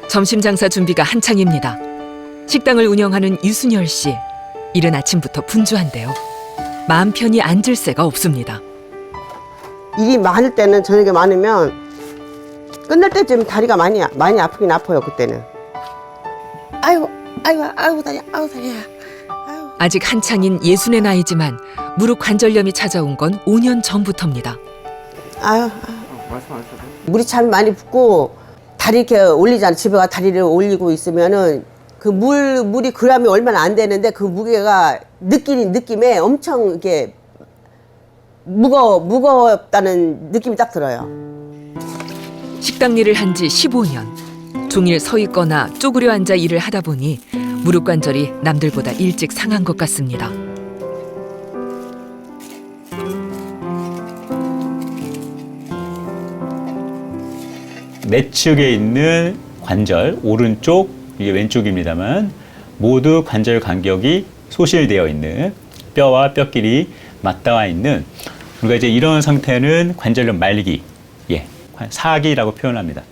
점심 장사 준비가 한창입니다. 식당을 운영하는 유순열 씨. 이른 아침부터 분주한데요. 마음 편히 앉을 새가 없습니다. 일이 많을 때는 저녁에 많으면 끝날 때쯤 다리가 많이 아프긴 아파요. 그때는. 아이고 다리야. 아이고. 아직 한창인 60의 나이지만 무릎 관절염이 찾아온 건 5년 전부터입니다. 물이 참 많이 붓고 다리 이렇게 올리잖아. 집에 가 다리를 올리고 있으면은 그 물이 그람이 얼마나 안 되는데 그 무게가 느낌에 엄청 이렇게 무겁다는 느낌이 딱 들어요. 식당 일을 한 지 15년. 종일 서 있거나 쪼그려 앉아 일을 하다 보니 무릎 관절이 남들보다 일찍 상한 것 같습니다. 내측에 있는 관절, 오른쪽, 이게 왼쪽입니다만 모두 관절 간격이 소실되어 있는 뼈와 뼈끼리 맞닿아 있는 우리가 이제 이런 상태는 관절염 말기, 사기라고 표현합니다.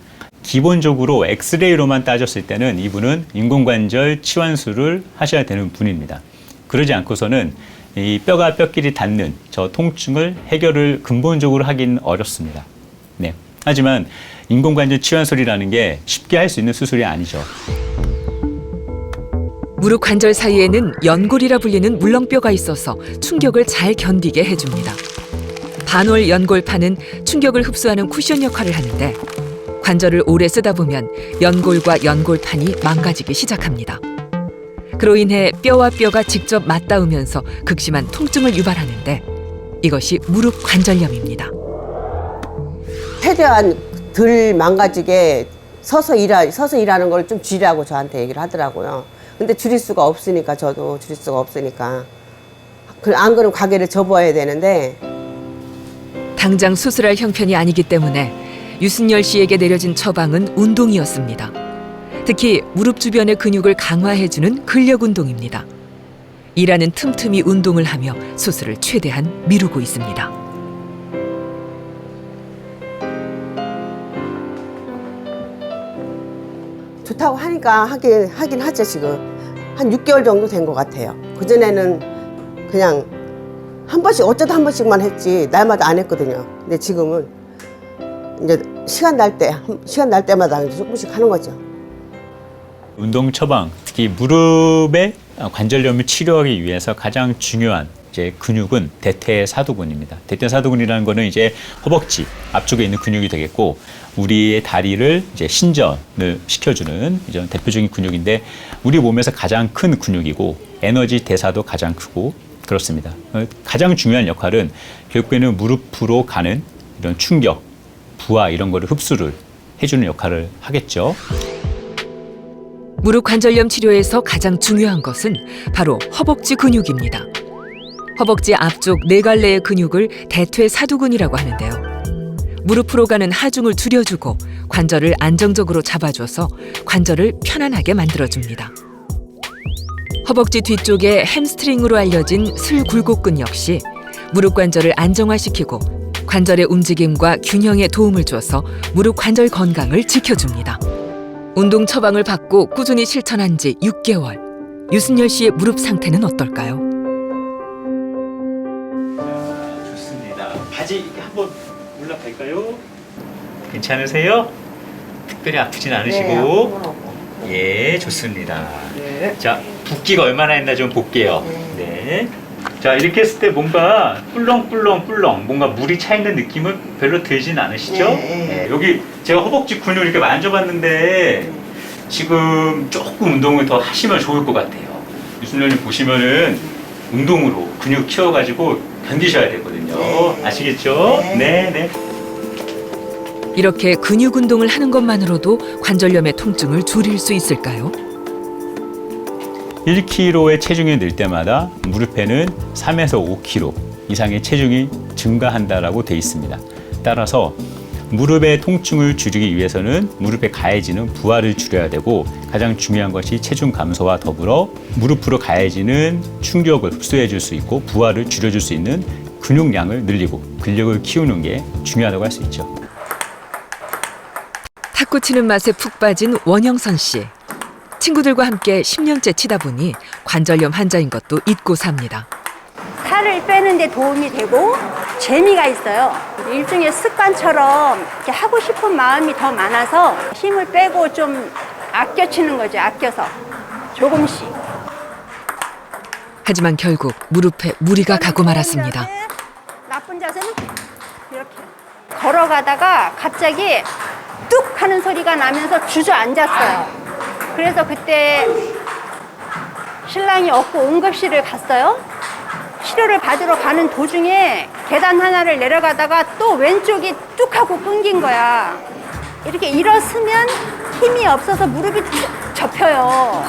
기본적으로 엑스레이로만 따졌을 때는 이분은 인공관절 치환술을 하셔야 되는 분입니다. 그러지 않고서는 이 뼈가 뼈끼리 닿는 저 통증을 해결을 근본적으로 하긴 어렵습니다. 네. 하지만 인공관절 치환술이라는 게 쉽게 할 수 있는 수술이 아니죠. 무릎 관절 사이에는 연골이라 불리는 물렁뼈가 있어서 충격을 잘 견디게 해줍니다. 반월 연골판은 충격을 흡수하는 쿠션 역할을 하는데 관절을 오래 쓰다 보면 연골과 연골판이 망가지기 시작합니다. 그로 인해 뼈와 뼈가 직접 맞닿으면서 극심한 통증을 유발하는데 이것이 무릎 관절염입니다. 최대한 덜 망가지게 서서 일하는 걸 좀 줄이라고 저한테 얘기를 하더라고요. 근데 줄일 수가 없으니까 저도 줄일 수가 없으니까 안 그러면 가게를 접어야 되는데 당장 수술할 형편이 아니기 때문에 유순열 씨에게 내려진 처방은 운동이었습니다. 특히 무릎 주변의 근육을 강화해주는 근력 운동입니다. 일하는 틈틈이 운동을 하며 수술을 최대한 미루고 있습니다. 좋다고 하니까 하긴 하죠. 지금 한 6개월 정도 된 것 같아요. 그전에는 그냥 어쩌다 한 번씩만 했지 날마다 안 했거든요. 근데 지금은 이제 시간 날 때마다 이제 조금씩 하는 거죠. 운동 처방, 특히 무릎의 관절염을 치료하기 위해서 가장 중요한 이제 근육은 대퇴사두근입니다. 대퇴사두근이라는 거는 이제 허벅지 앞쪽에 있는 근육이 되겠고 우리의 다리를 이제 신전을 시켜주는 이제 대표적인 근육인데 우리 몸에서 가장 큰 근육이고 에너지 대사도 가장 크고 그렇습니다. 가장 중요한 역할은 결국에는 무릎으로 가는 이런 충격, 부하 이런 거를 흡수를 해주는 역할을 하겠죠. 무릎 관절염 치료에서 가장 중요한 것은 바로 허벅지 근육입니다. 허벅지 앞쪽 네 갈래의 근육을 대퇴사두근이라고 하는데요. 무릎으로 가는 하중을 줄여주고 관절을 안정적으로 잡아줘서 관절을 편안하게 만들어줍니다. 허벅지 뒤쪽에 햄스트링으로 알려진 슬굴곡근 역시 무릎 관절을 안정화시키고 관절의 움직임과 균형에 도움을 줘서 무릎 관절 건강을 지켜줍니다. 운동 처방을 받고 꾸준히 실천한 지 6개월. 유순열 씨의 무릎 상태는 어떨까요? 좋습니다. 바지 이렇게 한번 올라갈까요? 괜찮으세요? 특별히 아프진 않으시고. 예, 좋습니다. 네. 자, 붓기가 얼마나 했나 좀 볼게요. 네. 자, 이렇게 했을 때 뭔가 뿔렁뿔렁 뭔가 물이 차 있는 느낌은 별로 들진 않으시죠? 네, 여기 제가 허벅지 근육 이렇게 만져봤는데 지금 조금 운동을 더 하시면 좋을 것 같아요. 유순열님 보시면은 운동으로 근육 키워가지고 견디셔야 되거든요. 아시겠죠? 네. 이렇게 근육 운동을 하는 것만으로도 관절염의 통증을 줄일 수 있을까요? 1kg의 체중이 늘 때마다 무릎에는 3에서 5kg 이상의 체중이 증가한다라고 돼 있습니다. 따라서 무릎의 통증을 줄이기 위해서는 무릎에 가해지는 부하를 줄여야 되고 가장 중요한 것이 체중 감소와 더불어 무릎으로 가해지는 충격을 흡수해 줄 수 있고 부하를 줄여줄 수 있는 근육량을 늘리고 근력을 키우는 게 중요하다고 할 수 있죠. 탁구 치는 맛에 푹 빠진 원영선 씨. 친구들과 함께 10년째 치다 보니 관절염 환자인 것도 잊고 삽니다. 살을 빼는 데 도움이 되고 재미가 있어요. 일종의 습관처럼 이렇게 하고 싶은 마음이 더 많아서 힘을 빼고 좀 아껴 치는 거죠. 아껴서 조금씩. 하지만 결국 무릎에 무리가 가고 말았습니다. 나쁜 자세는 이렇게 걸어가다가 갑자기 뚝 하는 소리가 나면서 주저앉았어요. 그래서 그때 신랑이 업고 응급실을 갔어요. 치료를 받으러 가는 도중에 계단 하나를 내려가다가 또 왼쪽이 뚝 하고 끊긴 거야. 이렇게 일어서면 힘이 없어서 무릎이 쭉 접혀요.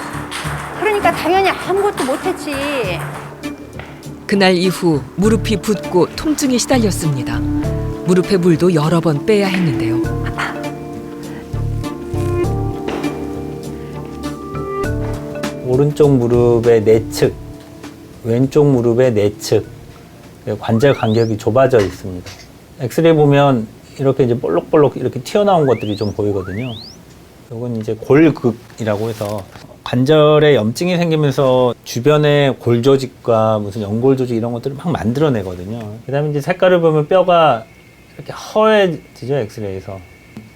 그러니까 당연히 아무것도 못했지. 그날 이후 무릎이 붓고 통증에 시달렸습니다. 무릎에 물도 여러 번 빼야 했는데요. 오른쪽 무릎의 내측, 왼쪽 무릎의 내측 관절 간격이 좁아져 있습니다. 엑스레이 보면 이렇게 이제 볼록볼록 이렇게 튀어나온 것들이 좀 보이거든요. 이건 이제 골극이라고 해서 관절에 염증이 생기면서 주변에 골 조직과 무슨 연골 조직 이런 것들을 막 만들어내거든요. 그다음에 이제 색깔을 보면 뼈가 이렇게 허해지죠, 엑스레이에서.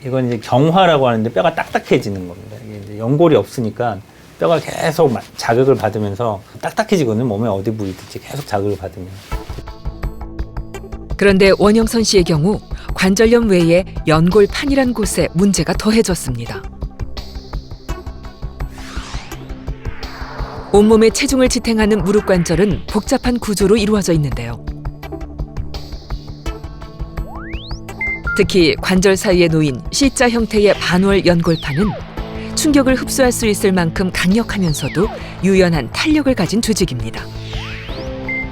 이건 이제 경화라고 하는데 뼈가 딱딱해지는 겁니다. 이게 이제 연골이 없으니까 뼈가 계속 자극을 받으면서 딱딱해지거든요. 몸에 어디 부위든지 계속 자극을 받으면. 그런데 원영선 씨의 경우 관절염 외에 연골판이란 곳에 문제가 더해졌습니다. 온몸에 체중을 지탱하는 무릎 관절은 복잡한 구조로 이루어져 있는데요. 특히 관절 사이에 놓인 C자 형태의 반월 연골판은 충격을 흡수할 수 있을 만큼 강력하면서도 유연한 탄력을 가진 조직입니다.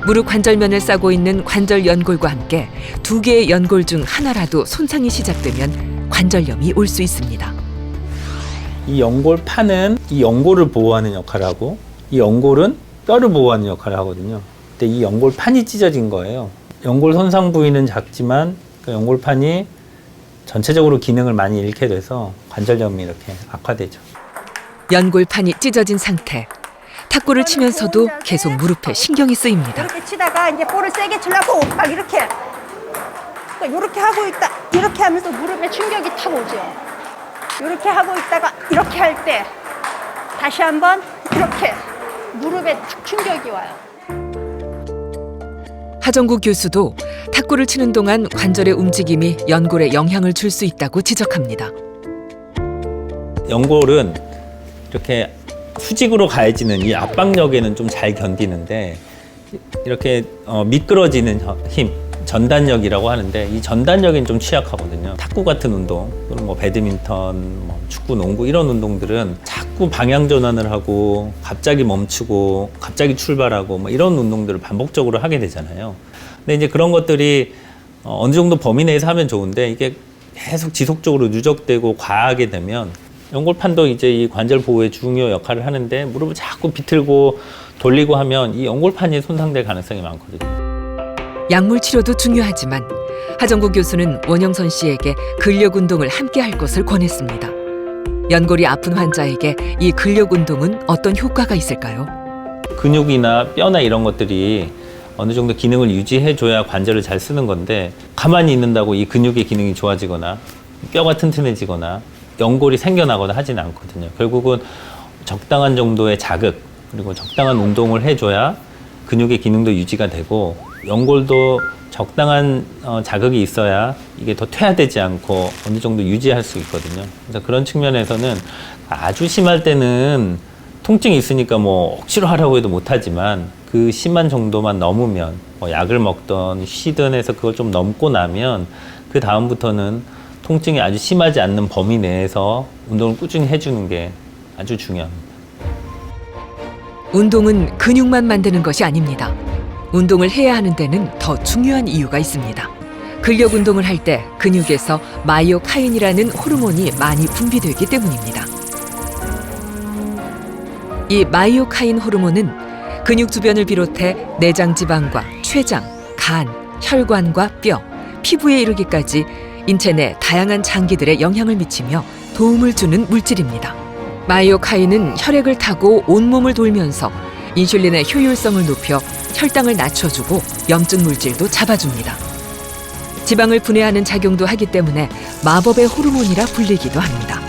무릎 관절면을 싸고 있는 관절 연골과 함께 두 개의 연골 중 하나라도 손상이 시작되면 관절염이 올 수 있습니다. 이 연골판은 이 연골을 보호하는 역할을 하고 이 연골은 뼈를 보호하는 역할을 하거든요. 근데 이 연골판이 찢어진 거예요. 연골 손상 부위는 작지만 그 연골판이 전체적으로 기능을 많이 잃게 돼서 관절염이 이렇게 악화되죠. 연골판이 찢어진 상태. 탁구를 치면서도 계속 무릎에 신경이 쓰입니다. 이렇게 치다가 이제 볼을 세게 치려고 막 이렇게 그러니까 이렇게 하고 있다 이렇게 하면서 무릎에 충격이 탁 오죠. 이렇게 하고 있다가 이렇게 할 때 다시 한번 이렇게 무릎에 탁 충격이 와요. 하정구 교수도 탁구를 치는 동안 관절의 움직임이 연골에 영향을 줄 수 있다고 지적합니다. 연골은 이렇게 수직으로 가해지는 이 압박력에는 좀 잘 견디는데 이렇게 미끄러지는 힘, 전단력이라고 하는데 이 전단력엔 좀 취약하거든요. 탁구 같은 운동 또는 뭐 배드민턴, 뭐 축구, 농구 이런 운동들은 자꾸 방향 전환을 하고 갑자기 멈추고 갑자기 출발하고 뭐 이런 운동들을 반복적으로 하게 되잖아요. 근데 이제 그런 것들이 어느 정도 범위 내에서 하면 좋은데 이게 계속 지속적으로 누적되고 과하게 되면 연골판도 이제 이 관절 보호의 중요 역할을 하는데 무릎을 자꾸 비틀고 돌리고 하면 이 연골판이 손상될 가능성이 많거든요. 약물 치료도 중요하지만 하정구 교수는 원영선 씨에게 근력 운동을 함께 할 것을 권했습니다. 연골이 아픈 환자에게 이 근력 운동은 어떤 효과가 있을까요? 근육이나 뼈나 이런 것들이 어느 정도 기능을 유지해줘야 관절을 잘 쓰는 건데 가만히 있는다고 이 근육의 기능이 좋아지거나 뼈가 튼튼해지거나 연골이 생겨나거나 하지는 않거든요. 결국은 적당한 정도의 자극 그리고 적당한 운동을 해줘야 근육의 기능도 유지가 되고 연골도 적당한 자극이 있어야 이게 더 퇴화되지 않고 어느 정도 유지할 수 있거든요. 그래서 그런 측면에서는 아주 심할 때는 통증이 있으니까 뭐 억지로 하라고 해도 못하지만 그 심한 정도만 넘으면 뭐 약을 먹던 쉬든 해서 그걸 좀 넘고 나면 그 다음부터는 통증이 아주 심하지 않는 범위 내에서 운동을 꾸준히 해주는 게 아주 중요합니다. 운동은 근육만 만드는 것이 아닙니다. 운동을 해야 하는 데는 더 중요한 이유가 있습니다. 근력 운동을 할 때 근육에서 마이오카인이라는 호르몬이 많이 분비되기 때문입니다. 이 마이오카인 호르몬은 근육 주변을 비롯해 내장 지방과 췌장, 간, 혈관과 뼈, 피부에 이르기까지 인체 내 다양한 장기들에 영향을 미치며 도움을 주는 물질입니다. 마이오카인은 혈액을 타고 온몸을 돌면서 인슐린의 효율성을 높여 혈당을 낮춰주고 염증 물질도 잡아줍니다. 지방을 분해하는 작용도 하기 때문에 마법의 호르몬이라 불리기도 합니다.